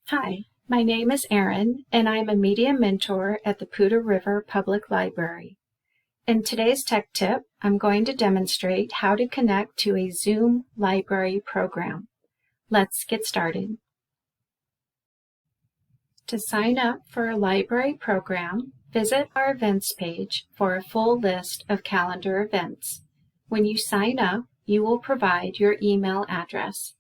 Hi, my name is Erin, and I'm a media mentor at the Poudre River Public Library. In today's tech tip, I'm going to demonstrate how to connect to a Zoom library program. Let's get started. To sign up for a library program, visit our events page for a full list of calendar events. When you sign up, you will provide your email address.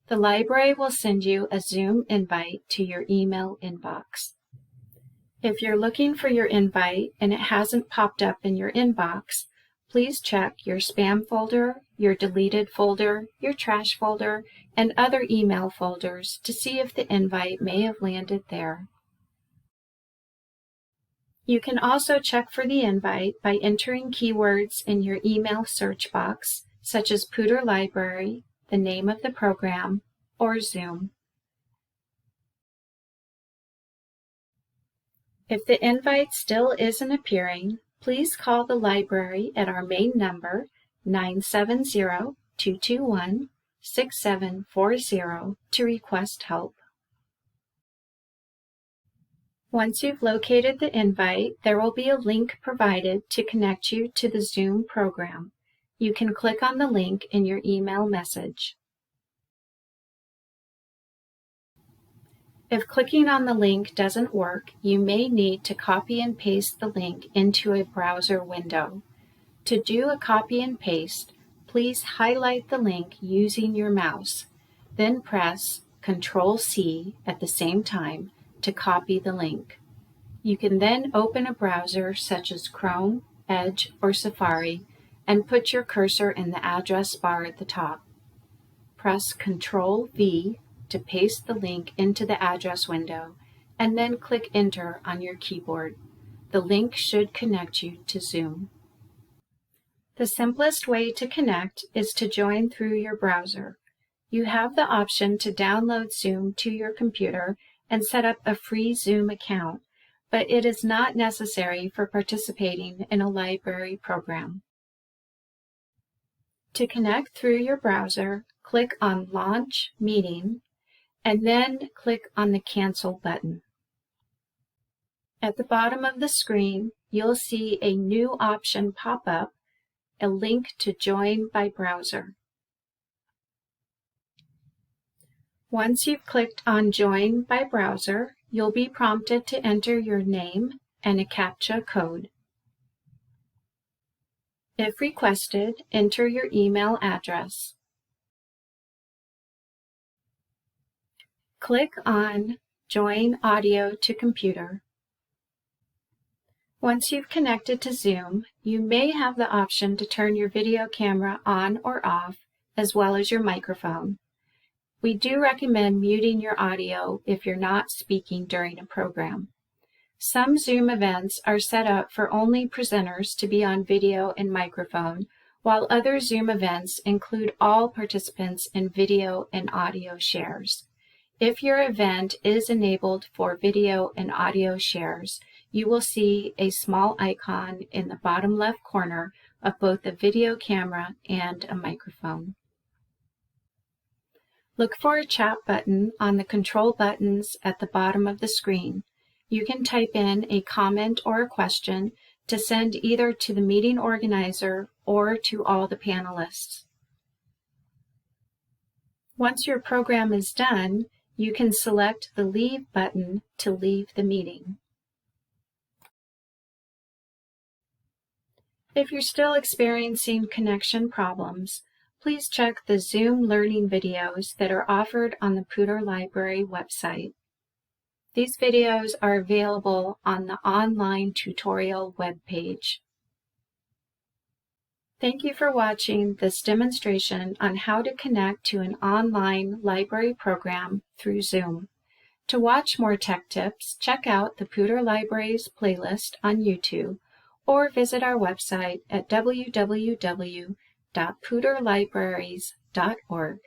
The library will send you a Zoom invite to your email inbox. If you're looking for your invite and it hasn't popped up in your inbox, please check your spam folder, your deleted folder, your trash folder, and other email folders to see if the invite may have landed there. You can also check for the invite by entering keywords in your email search box, such as Poudre Library, the name of the program, or Zoom. If the invite still isn't appearing, please call the library at our main number, 970-221-6740, to request help. Once you've located the invite, there will be a link provided to connect you to the Zoom program. You can click on the link in your email message. If clicking on the link doesn't work, you may need to copy and paste the link into a browser window. To do a copy and paste, please highlight the link using your mouse, then press Ctrl+C at the same time to copy the link. You can then open a browser such as Chrome, Edge, or Safari and put your cursor in the address bar at the top. Press Ctrl+V to paste the link into the address window, and then click Enter on your keyboard. The link should connect you to Zoom. The simplest way to connect is to join through your browser. You have the option to download Zoom to your computer and set up a free Zoom account, but it is not necessary for participating in a library program. To connect through your browser, click on Launch Meeting, and then click on the Cancel button. At the bottom of the screen, you'll see a new option pop up, a link to join by browser. Once you've clicked on Join by browser, you'll be prompted to enter your name and a CAPTCHA code. If requested, enter your email address. Click on Join Audio to Computer. Once you've connected to Zoom, you may have the option to turn your video camera on or off, as well as your microphone. We do recommend muting your audio if you're not speaking during a program. Some Zoom events are set up for only presenters to be on video and microphone, while other Zoom events include all participants in video and audio shares. If your event is enabled for video and audio shares, you will see a small icon in the bottom left corner of both the video camera and a microphone. Look for a chat button on the control buttons at the bottom of the screen. You can type in a comment or a question to send either to the meeting organizer or to all the panelists. Once your program is done, you can select the Leave button to leave the meeting. If you're still experiencing connection problems, please check the Zoom learning videos that are offered on the Poudre Library website. These videos are available on the online tutorial webpage. Thank you for watching this demonstration on how to connect to an online library program through Zoom. To watch more tech tips, check out the Poudre Library's playlist on YouTube or visit our website at www.poudrelibraries.org.